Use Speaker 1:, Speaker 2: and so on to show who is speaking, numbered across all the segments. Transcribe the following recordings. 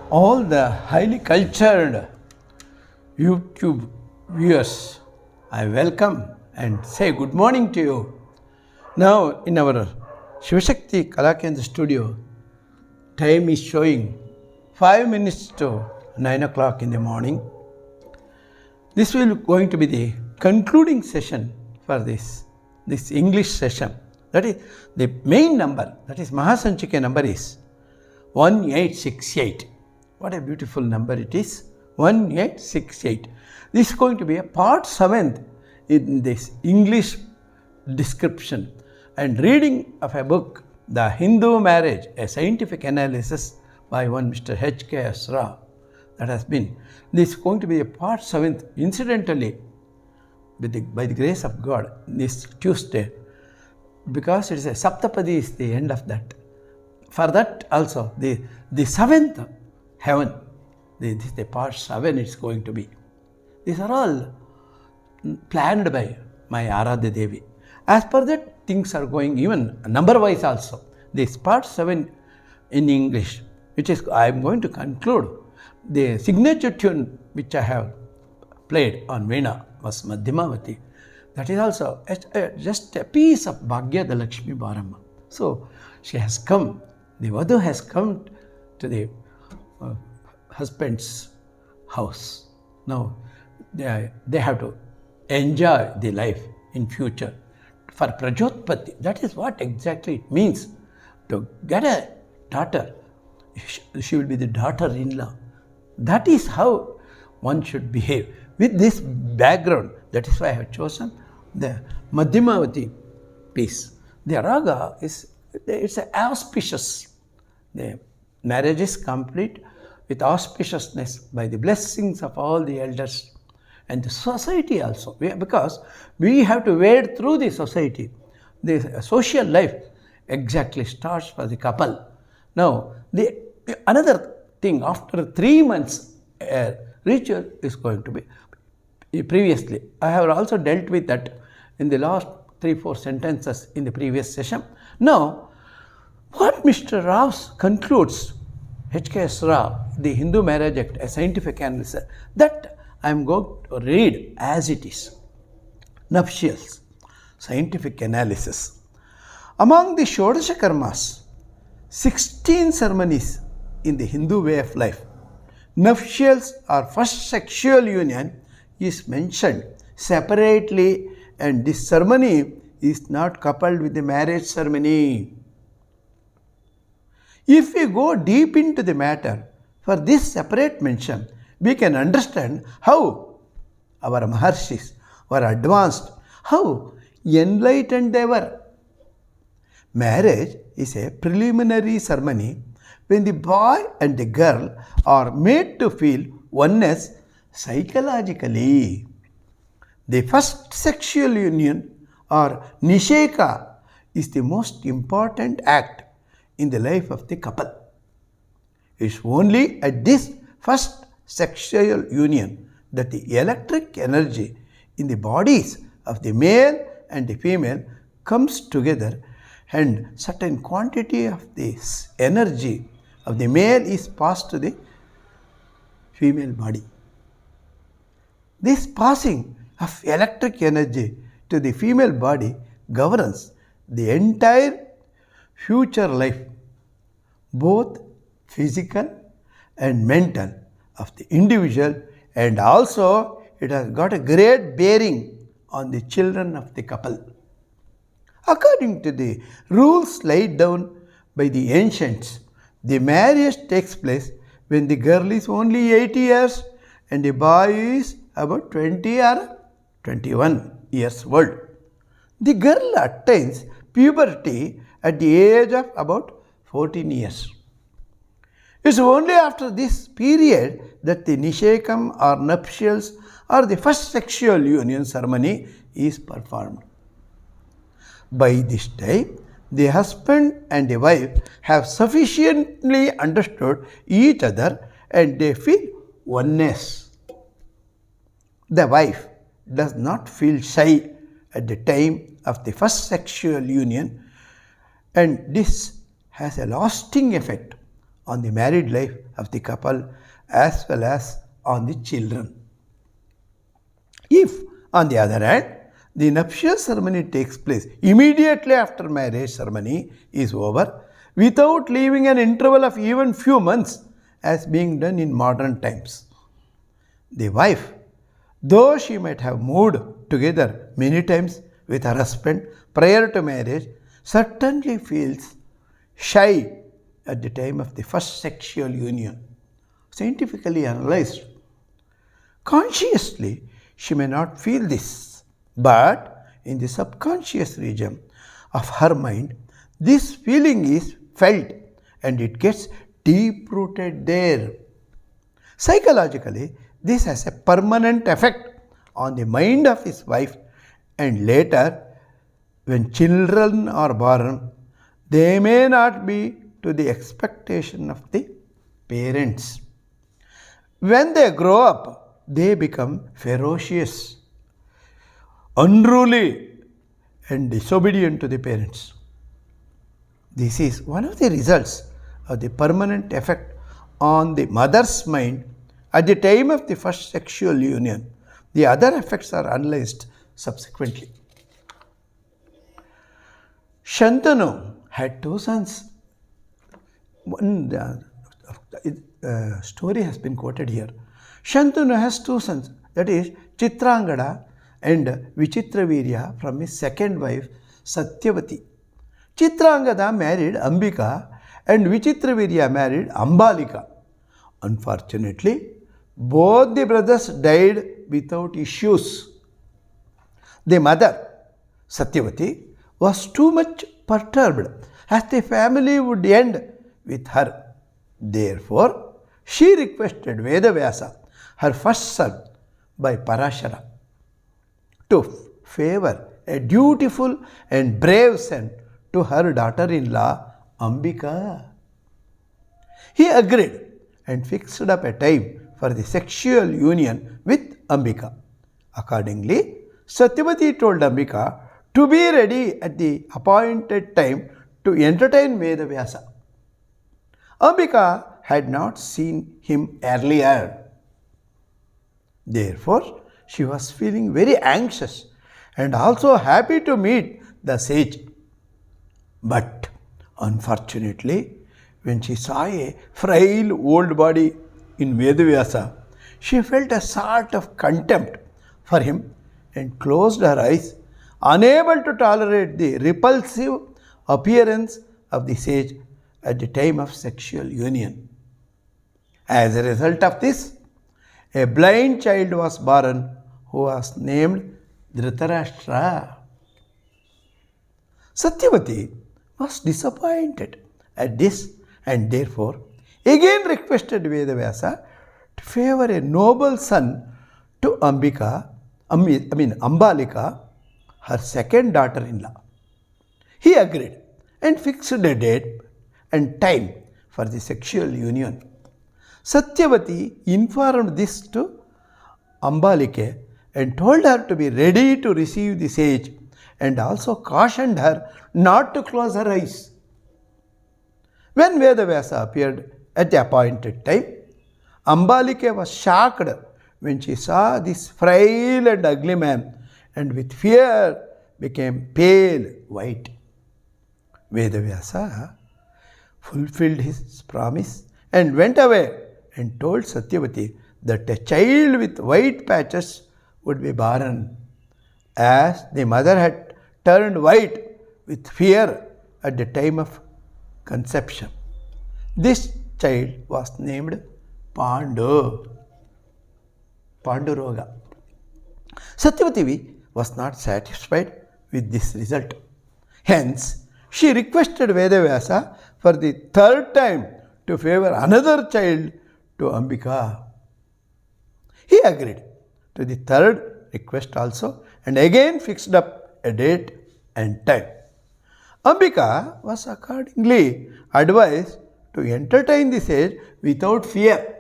Speaker 1: All the highly cultured YouTube viewers, I welcome and say good morning to you. Now in our Shivashakti Kalakendra studio, time is showing 5 minutes to 9 o'clock in the morning. This will going to be the concluding session for this English session. That is the main number, that is Mahasanchika number is 1868. What a beautiful number it is, 1868. This is going to be a part 7 in this English description and reading of a book, The Hindu Marriage, a Scientific Analysis by one Mr. H K S Rao. That has been, this is going to be a part 7, incidentally, by the grace of God, this Tuesday, because it is a Saptapadi is the end of that. For that also, the 7th heaven, this is the part 7 it's going to be. These are all planned by my Aradhya Devi. As per that, things are going even number-wise also. This part 7 in English, which is, I am going to conclude, the signature tune which I have played on Veena was Madhyamavati. That is also just a piece of Bhagya the Lakshmi Baramma. So she has come, the Vadhu has come to the husband's house. Now they have to enjoy the life in future. For Prajotpati, that is what exactly it means. To get a daughter, she will be the daughter-in-law. That is how one should behave. With this background, that is why I have chosen the Madhyamavati piece. The raga is, it's auspicious. The marriage is complete with auspiciousness by the blessings of all the elders and the society also. Because we have to wade through the society. The social life exactly starts for the couple. Now, another thing, after 3 months, ritual is going to be. Previously, I have also dealt with that in the last 3-4 sentences in the previous session. Now, what Mr. Rao concludes, H K S Rao, the Hindu Marriage Act, a scientific analysis, that I am going to read as it is. Nuptials, scientific analysis. Among the Shodasha Karmas, 16 ceremonies in the Hindu way of life, nuptials or first sexual union is mentioned separately, and this ceremony is not coupled with the marriage ceremony. If we go deep into the matter, for this separate mention, we can understand how our Maharshis were advanced, how enlightened they were. Marriage is a preliminary ceremony when the boy and the girl are made to feel oneness psychologically. The first sexual union or nisheka is the most important act in the life of the couple. It's only at this first sexual union that the electric energy in the bodies of the male and the female comes together, and certain quantity of this energy of the male is passed to the female body. This passing of electric energy to the female body governs the entire future life, both physical and mental, of the individual, and also it has got a great bearing on the children of the couple. According to the rules laid down by the ancients, the marriage takes place when the girl is only 8 years and the boy is about 20 or 21 years old. The girl attains puberty at the age of about 14 years. It's only after this period that the nishekam or nuptials or the first sexual union ceremony is performed. By this time, the husband and the wife have sufficiently understood each other and they feel oneness. The wife does not feel shy at the time of the first sexual union, and this has a lasting effect on the married life of the couple as well as on the children. If, on the other hand, the nuptial ceremony takes place immediately after marriage ceremony is over, without leaving an interval of even few months as being done in modern times, the wife, though she might have moved together many times with her husband prior to marriage, certainly feels shy at the time of the first sexual union. Scientifically analyzed, consciously she may not feel this, but in the subconscious region of her mind, this feeling is felt and it gets deep-rooted there. Psychologically, this has a permanent effect on the mind of his wife, and later, when children are born, they may not be to the expectation of the parents. When they grow up, they become ferocious, unruly, and disobedient to the parents. This is one of the results of the permanent effect on the mother's mind at the time of the first sexual union. The other effects are analyzed subsequently. Shantanu had 2 sons. One story has been quoted here. Shantanu has 2 sons, that is Chitrangada and Vichitravirya from his second wife Satyavati. Chitrangada married Ambika and Vichitravirya married Ambalika. Unfortunately, both the brothers died without issues. The mother, Satyavati, was too much perturbed as the family would end with her. Therefore, she requested Vedavyasa, her first son by Parashara, to favor a dutiful and brave son to her daughter-in-law Ambika. He agreed and fixed up a time for the sexual union with Ambika. Accordingly, Satyavati told Ambika to be ready at the appointed time to entertain Vedavyasa. Ambika had not seen him earlier. Therefore, she was feeling very anxious and also happy to meet the sage. But unfortunately, when she saw a frail old body in Vedavyasa, she felt a sort of contempt for him and closed her eyes, unable to tolerate the repulsive appearance of the sage at the time of sexual union. As a result of this, a blind child was born who was named Dhritarashtra. Satyavati was disappointed at this and therefore again requested Vedavyasa to favor a noble son to Ambalika, her second daughter-in-law. He agreed and fixed a date and time for the sexual union. Satyavati informed this to Ambalike and told her to be ready to receive the sage and also cautioned her not to close her eyes. When Vedavyasa appeared at the appointed time, Ambalike was shocked when she saw this frail and ugly man and with fear became pale white. Vedavyasa fulfilled his promise and went away and told Satyavati that a child with white patches would be born, as the mother had turned white with fear at the time of conception. This child was named Panduroga. Satyavati was not satisfied with this result. Hence, she requested Vedavyasa for the third time to favor another child to Ambika. He agreed to the third request also and again fixed up a date and time. Ambika was accordingly advised to entertain the sage without fear.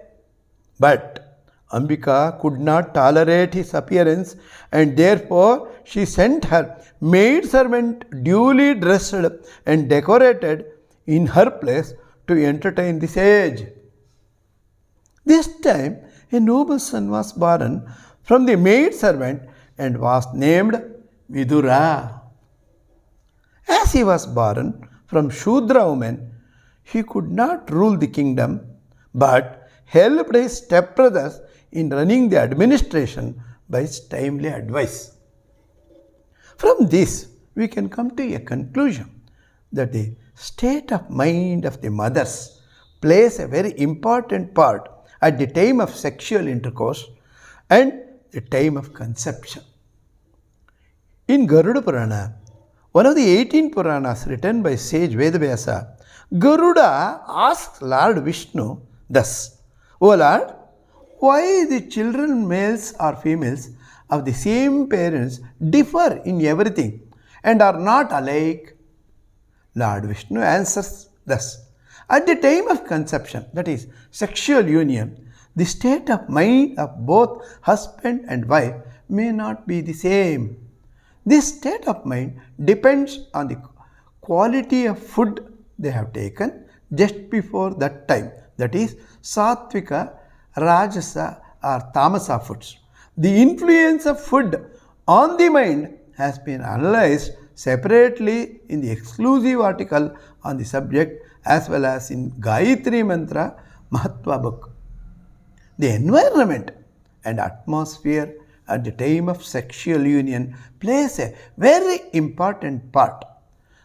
Speaker 1: But Ambika could not tolerate his appearance and therefore she sent her maidservant duly dressed and decorated in her place to entertain the sage. This time a noble son was born from the maidservant and was named Vidura. As he was born from Shudra woman, he could not rule the kingdom but helped his stepbrothers in running the administration by his timely advice. From this, we can come to a conclusion that the state of mind of the mothers plays a very important part at the time of sexual intercourse and the time of conception. In Garuda Purana, one of the 18 Puranas written by sage Vedavyasa, Garuda asks Lord Vishnu thus, O Lord, why the children, males or females, of the same parents differ in everything and are not alike? Lord Vishnu answers thus, at the time of conception, that is, sexual union, the state of mind of both husband and wife may not be the same. This state of mind depends on the quality of food they have taken just before that time, that is, Sattvika, Rajasa or Tamasa foods. The influence of food on the mind has been analyzed separately in the exclusive article on the subject as well as in Gayatri Mantra Mahatva book. The environment and atmosphere at the time of sexual union plays a very important part.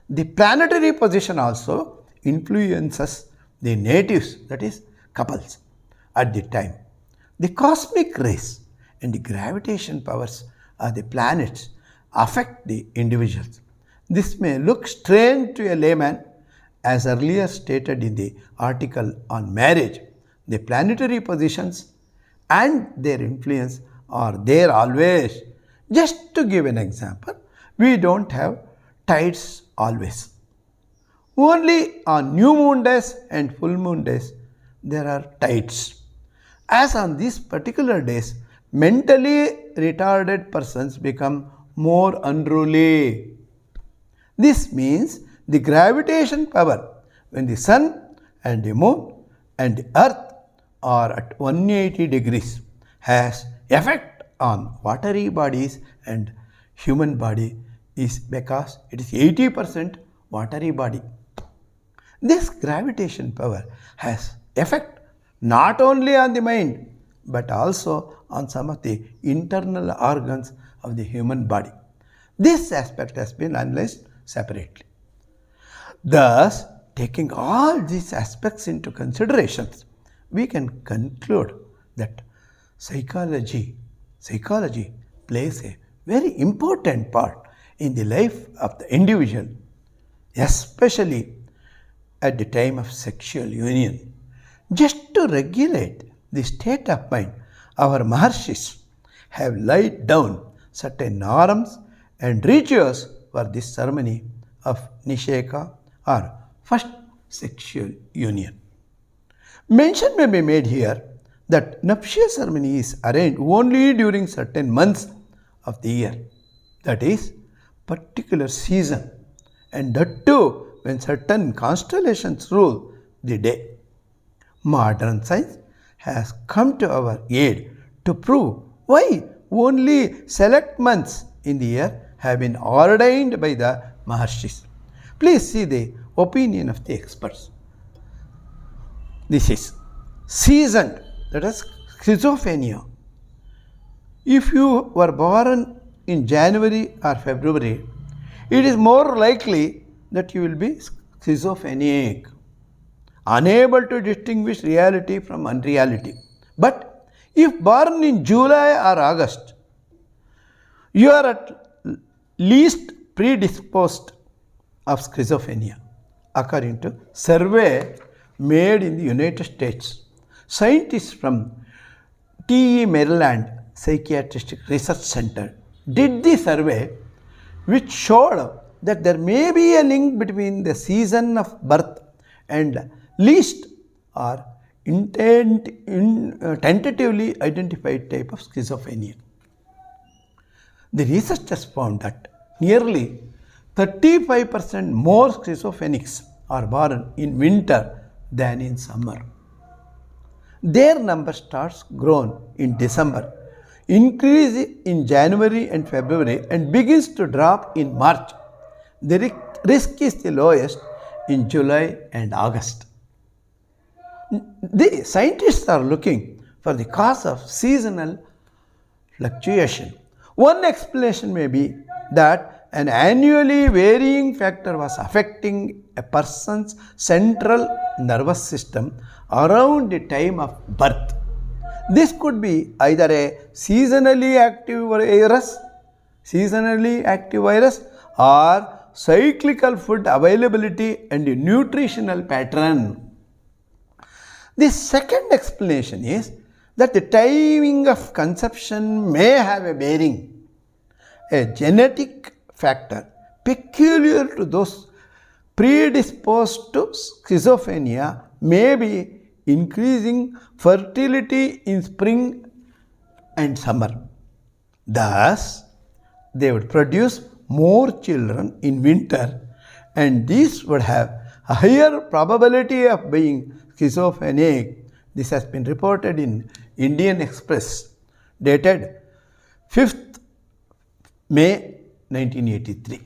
Speaker 1: The planetary position also influences the natives, that is, couples, at the time. The cosmic rays and the gravitation powers of the planets affect the individuals. This may look strange to a layman, as earlier stated in the article on marriage. The planetary positions and their influence are there always. Just to give an example, we don't have tides always. Only on new moon days and full moon days there are tides. As on these particular days, mentally retarded persons become more unruly. This means the gravitation power when the sun and the moon and the earth are at 180 degrees has effect on watery bodies and human body is because it is 80% watery body. This gravitation power has effect not only on the mind but also on some of the internal organs of the human body. This aspect has been analyzed separately. Thus, taking all these aspects into considerations, we can conclude that psychology plays a very important part in the life of the individual, especially at the time of sexual union. Just to regulate the state of mind, our Maharshis have laid down certain norms and rituals for this ceremony of Nisheka or first sexual union. Mention may be made here that nuptial ceremony is arranged only during certain months of the year, that is, particular season, and that too when certain constellations rule the day. Modern science has come to our aid to prove why only select months in the year have been ordained by the Maharshis. Please see the opinion of the experts. This is seasoned, that is schizophrenia. If you were born in January or February, it is more likely that you will be schizophrenic, unable to distinguish reality from unreality. But if born in July or August, you are at least predisposed of schizophrenia, according to survey made in the United States. Scientists from TE Maryland Psychiatric Research Center did the survey, which showed that there may be a link between the season of birth and least or tentatively identified type of schizophrenia. The researchers found that nearly 35% more schizophrenics are born in winter than in summer. Their number starts grown in December, increases in January and February, and begins to drop in March. The risk is the lowest in July and August. The scientists are looking for the cause of seasonal fluctuation. One explanation may be that an annually varying factor was affecting a person's central nervous system around the time of birth. This could be either a seasonally active virus or cyclical food availability and nutritional pattern. The second explanation is that the timing of conception may have a bearing. A genetic factor peculiar to those predisposed to schizophrenia may be increasing fertility in spring and summer. Thus, they would produce more children in winter, and these would have a higher probability of being schizophrenic. This has been reported in Indian Express, dated 5th May 1983.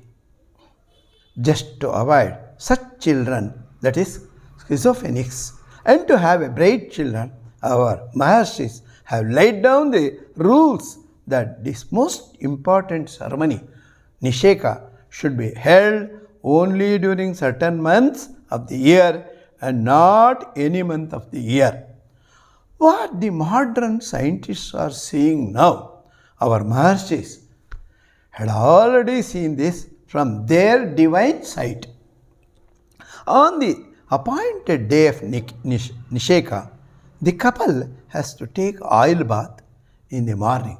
Speaker 1: Just to avoid such children, that is schizophrenics, and to have a bright children, our Maharshis have laid down the rules that this most important ceremony, Nisheka, should be held only during certain months of the year and not any month of the year. What the modern scientists are seeing now, our Maharshis had already seen this from their divine sight. On the appointed day of Nisheka, the couple has to take oil bath in the morning.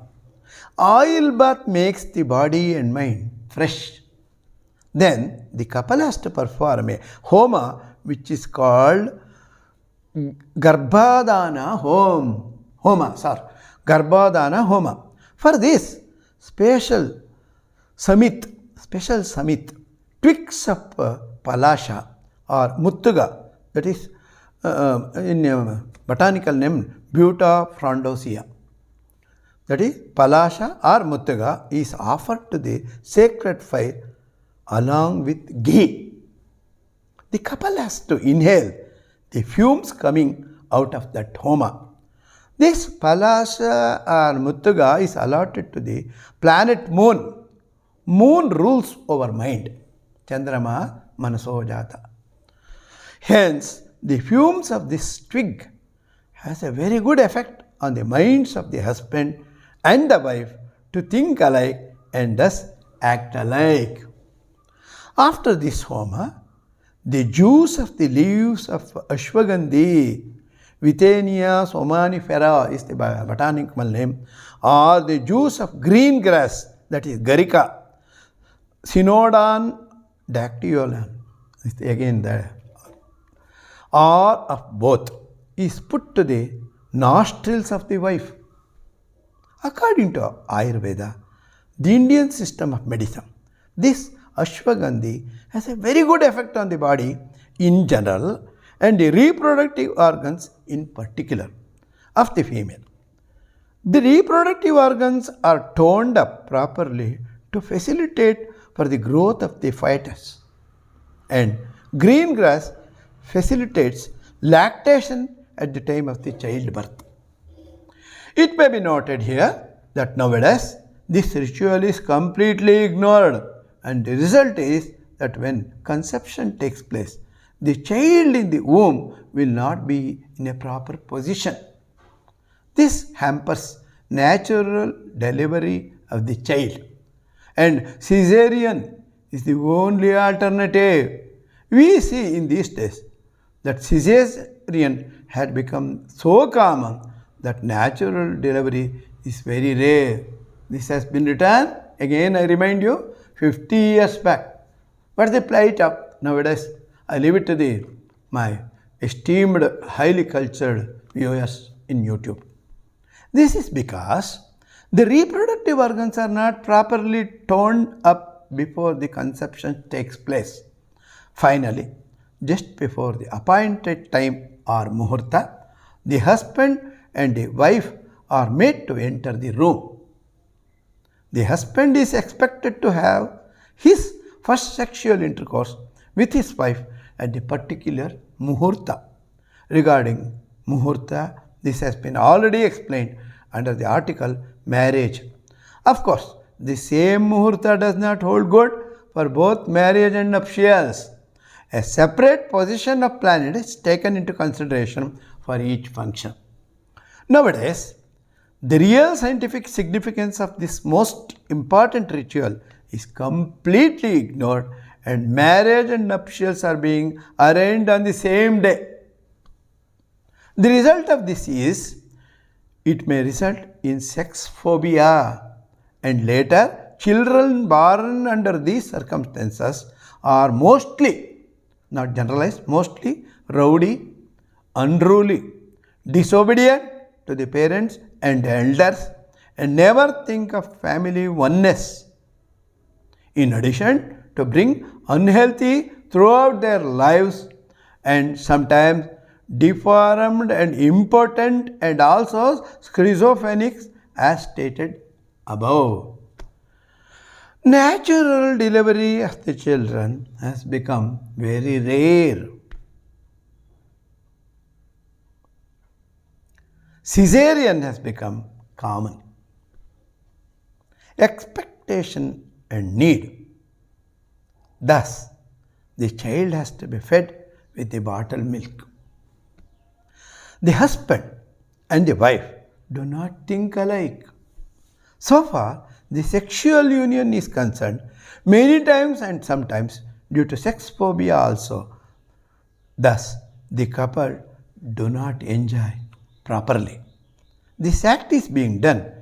Speaker 1: Oil bath makes the body and mind fresh. Then the couple has to perform a homa which is called Garbhadana Homa. For this, special samit twigs of palasha or muttuga, that is in botanical name Buta frondosea. That is, palasha or muttuga is offered to the sacred fire along with ghee. The couple has to inhale the fumes coming out of that homa. This palasha or muttuga is allotted to the planet moon. Moon rules over mind. Chandrama manaso jata. Hence, the fumes of this twig has a very good effect on the minds of the husband and the wife to think alike and thus act alike. After this homa, the juice of the leaves of ashwagandhi, Withenia somanifera is the botanical name, or the juice of green grass, that is garika, Synodon dactyolon, is again there, or of both, is put to the nostrils of the wife. According to Ayurveda, the Indian system of medicine, this ashwagandhi has a very good effect on the body in general and the reproductive organs in particular of the female. The reproductive organs are toned up properly to facilitate for the growth of the fetus, and green grass facilitates lactation at the time of the childbirth. It may be noted here that nowadays this ritual is completely ignored, and the result is that when conception takes place, the child in the womb will not be in a proper position. This hampers natural delivery of the child, and caesarean is the only alternative. We see in these days that caesarean had become so common that natural delivery is very rare. This has been written, again I remind you, 50 years back. What is the plight of nowadays? I leave it to my esteemed, highly cultured viewers in YouTube. This is because the reproductive organs are not properly toned up before the conception takes place. Finally, just before the appointed time or muhurta, the husband and the wife are made to enter the room. The husband is expected to have his first sexual intercourse with his wife at the particular muhurta. Regarding muhurta, this has been already explained under the article marriage. Of course, the same muhurta does not hold good for both marriage and nuptials. A separate position of planet is taken into consideration for each function. Nowadays, the real scientific significance of this most important ritual is completely ignored, and marriage and nuptials are being arranged on the same day. The result of this is, it may result in sex phobia, and later children born under these circumstances are mostly, not generalized, mostly rowdy, unruly, disobedient to the parents and elders, and never think of family oneness. In addition, to bring unhealthy throughout their lives, and sometimes deformed and impotent and also schizophrenic as stated above. Natural delivery of the children has become very rare. Caesarean has become common. Expectation and need. Thus, the child has to be fed with the bottled milk. The husband and the wife do not think alike. So far, the sexual union is concerned many times and sometimes due to sex phobia also. Thus, the couple do not enjoy properly. This act is being done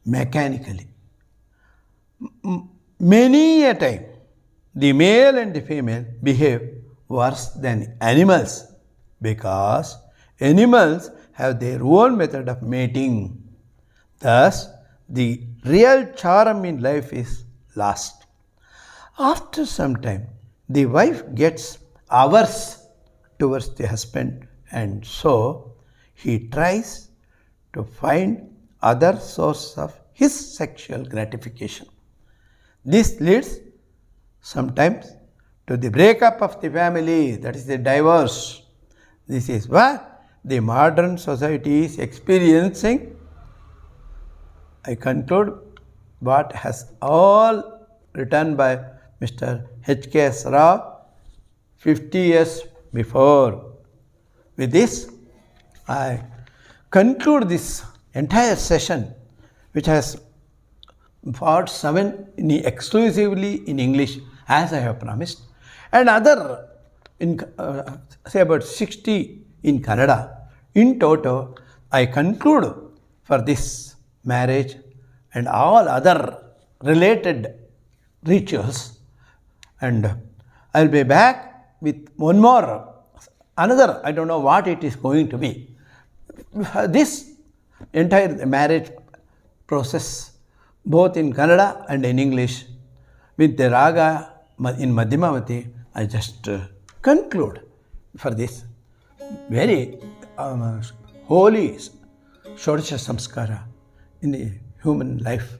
Speaker 1: mechanically. Many a time, the male and the female behave worse than animals, because animals have their own method of mating. Thus, the real charm in life is lost. After some time, the wife gets averse towards the husband, and so he tries to find other source of his sexual gratification. This leads sometimes to the breakup of the family, that is the divorce. This is what the modern society is experiencing. I conclude what has all written by Mr. H K S Rao 50 years before. With this, I conclude this entire session, which has part 7 exclusively in English, as I have promised, and other in say about 60 in Kannada. In total, I conclude for this marriage and all other related rituals, and I'll be back with one more, another, I don't know what it is going to be. This entire marriage process, both in Kannada and in English, with the raga in Madhyamavati, I just conclude for this very holy Shodasha Samskara in the human life.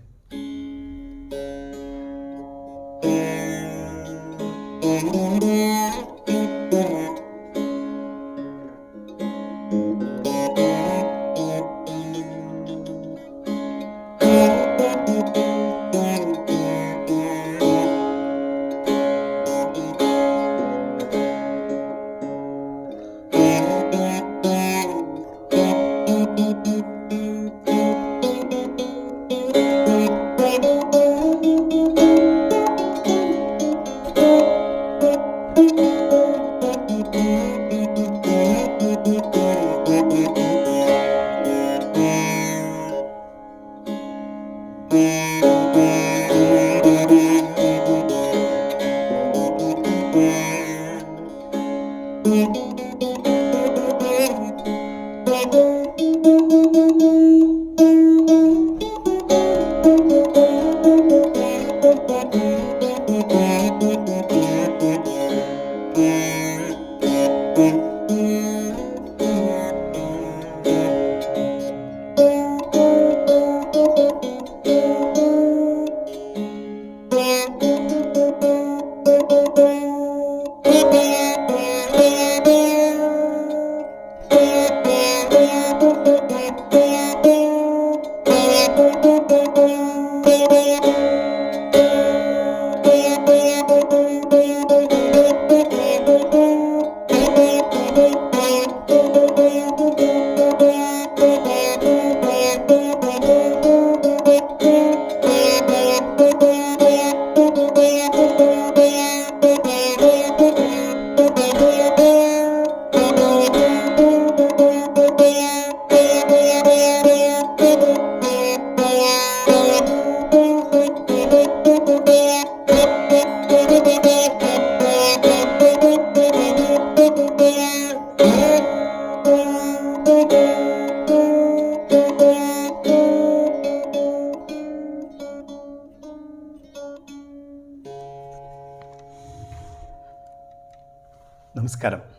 Speaker 1: నమస్కారం.